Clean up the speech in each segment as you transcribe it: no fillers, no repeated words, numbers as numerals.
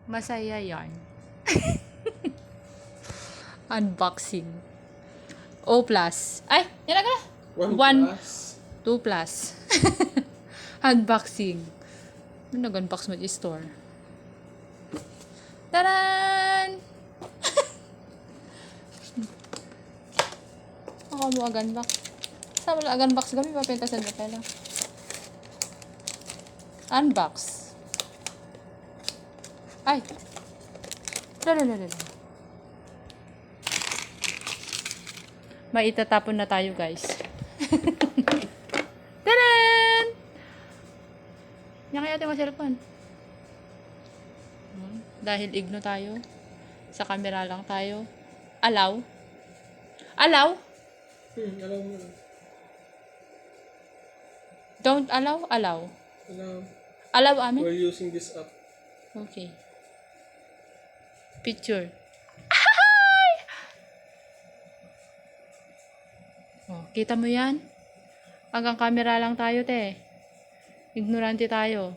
Masaya yarn. Unboxing. O plus. Ay, yan na. 1 plus. 2 plus. Unboxing. Ano nag-unbox mo di store? Taran! Ako mo agan-box. Sa wala agan-box kami, papintasan na pala. Unbox. Ay! Lala. May itatapon na tayo, guys. Taran! Yan kaya ating cellphone. Dahil igno tayo. Sa camera lang tayo. Allow? Allow? Allow mo. Don't allow? Allow. Allow. Allow amin? We're using this app. Okay. Picture. Oh, kita mo yan? Hanggang camera lang tayo, te. Ignorante tayo.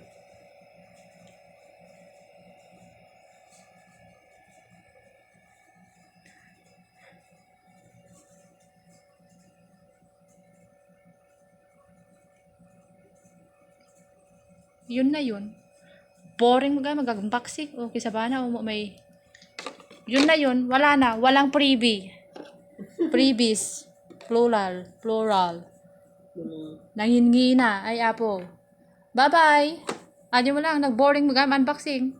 Yun na yun. Boring mag-unboxing. Okay, sa bana, may... Yun na yun. Wala na. Walang freebie. Freebies. Plural. Nangingina. Ay, apo. Bye-bye. Adyo mo lang. Nag-boring mag-unboxing.